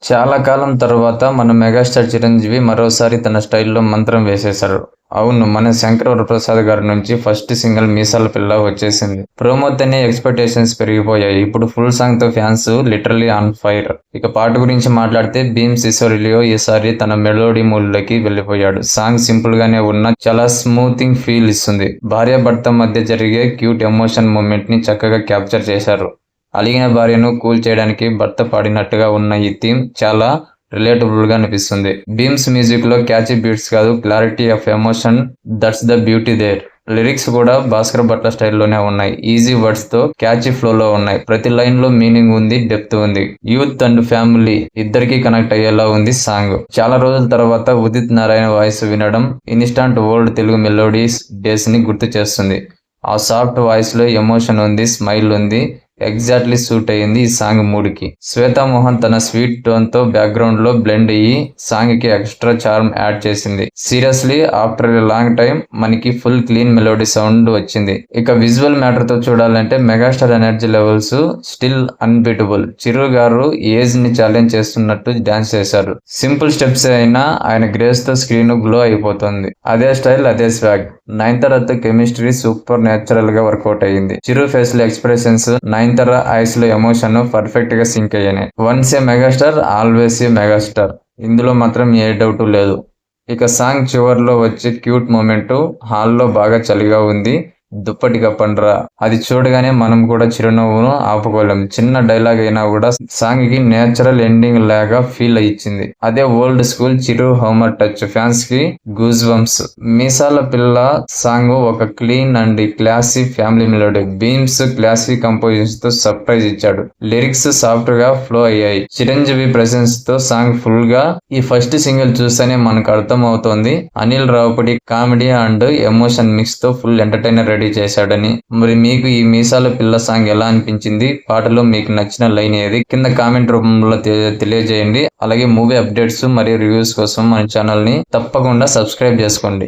చాలా కాలం తర్వాత మన మెగాస్టార్ చిరంజీవి మరోసారి తన స్టైల్లో మంత్రం వేసేశారు. అవును, మన శంకర్ వరప్రసాద్ గారి నుంచి ఫస్ట్ సింగిల్ మీసాల పిల్ల వచ్చేసింది. ప్రోమోతోనే ఎక్స్పెక్టేషన్స్ పెరిగిపోయాయి. ఇప్పుడు ఫుల్ సాంగ్ తో ఫ్యాన్స్ లిటరలీ ఆన్ ఫైర్. ఇక పాట గురించి మాట్లాడితే భీమ్ సిసోరిలియో ఈసారి తన మెలోడీ మూడ్లోకి వెళ్ళిపోయాడు. సాంగ్ సింపుల్ గానే ఉన్నా చాలా స్మూతింగ్ ఫీల్ ఇస్తుంది. భార్యాభర్త మధ్య జరిగే క్యూట్ ఎమోషన్ మూమెంట్ ని చక్కగా క్యాప్చర్ చేశారు. అలిగిన భార్యను కూల్ చేయడానికి భర్త పాడినట్టుగా ఉన్న ఈ థీమ్ చాలా రిలేటబుల్ గా అనిపిస్తుంది. భీమ్స్ మ్యూజిక్ లో క్యాచీ బీట్స్ కాదు, clarity of emotion, that's the beauty there. Lyrics కూడా భాస్కర్ భట్ల స్టైల్లోనే ఉన్నాయి. ఈజీ వర్డ్స్ తో క్యాచీ ఫ్లోలో ఉన్నాయి. ప్రతి లైన్ లో మీనింగ్ ఉంది, డెప్త్ ఉంది. యూత్ అండ్ ఫ్యామిలీ ఇద్దరికి కనెక్ట్ అయ్యేలా ఉంది సాంగ్. చాలా రోజుల తర్వాత ఉదిత్ నారాయణ వాయిస్ వినడం instant old Telugu melodies days ని గుర్తు చేస్తుంది. ఆ సాఫ్ట్ వాయిస్ లో ఎమోషన్ ఉంది, స్మైల్ ఉంది. ఎగ్జాక్ట్లీ సూట్ అయ్యింది ఈ సాంగ్ మూడ్కి. శ్వేతా మోహన్ తన స్వీట్ టోన్ తో బ్యాక్గ్రౌండ్ లో బ్లెండ్ అయ్యి సాంగ్ కి ఎక్స్ట్రా చార్మ్ యాడ్ చేసింది. Seriously after a long time మనకి ఫుల్ క్లీన్ మెలోడీ సౌండ్ వచ్చింది. ఇక విజువల్ మ్యాటర్ తో చూడాలంటే megastar energy levels still unbeatable. Chiru garu age ని ఛాలెంజ్ చేస్తున్నట్టు డాన్స్ చేశారు. సింపుల్ స్టెప్స్ అయినా ఆయన గ్రేస్ తో స్క్రీన్ గ్లో అయిపోతుంది. అదే స్టైల్, అదే స్వాగ్. నయనతారతో కెమిస్ట్రీ సూపర్ నేచురల్ గా వర్కౌట్ అయ్యింది. చిరు ఫేస్ లో ఎక్స్ప్రెషన్స్, నయనతార ఐస్ లో ఎమోషన్ పర్ఫెక్ట్ గా సింక్ అయ్యాయి. Once A megastar always a megastar. ఇందులో మాత్రం ఏ డౌట్ లేదు. ఇక సాంగ్ చివర్లో వచ్చే క్యూట్ మూమెంట్ హాల్లో బాగా చలిగా ఉంది. దుప్పటి కప్పండ్రా, అది చూడగానే మనం కూడా చిరునవ్వును ఆపుకోలేం. చిన్న డైలాగ్ అయినా కూడా సాంగ్ కి నేచురల్ ఎండింగ్ లాగా ఫీల్ ఇచ్చింది. అదే ఓల్డ్ స్కూల్ చిరు హోమర్ టచ్. ఫ్యాన్స్ కి గూజ్ బంప్స్. మీసాల పిల్ల సాంగ్ ఒక clean and classy family melody. Bheems classy composition తో సర్ప్రైజ్ ఇచ్చాడు. లిరిక్స్ సాఫ్ట్ గా ఫ్లో అయ్యాయి. చిరంజీవి ప్రెసెన్స్ తో సాంగ్ ఫుల్ గా. ఈ ఫస్ట్ సింగిల్ చూస్తేనే మనకు అర్థం అవుతోంది Anil Ravipudi comedy and emotion mix తో ఫుల్ ఎంటర్టైనర్ రెడీ చేశాడని. మరి మీకు ఈ మీసాల పిల్ల సాంగ్ ఎలా అనిపించింది? పాటలో మీకు నచ్చిన లైన్ ఏది? కింద కామెంట్ రూపంలో తెలియజేయండి. అలాగే మూవీ అప్డేట్స్ మరియు రివ్యూస్ కోసం మన ఛానల్ ని తప్పకుండా సబ్స్క్రైబ్ చేసుకోండి.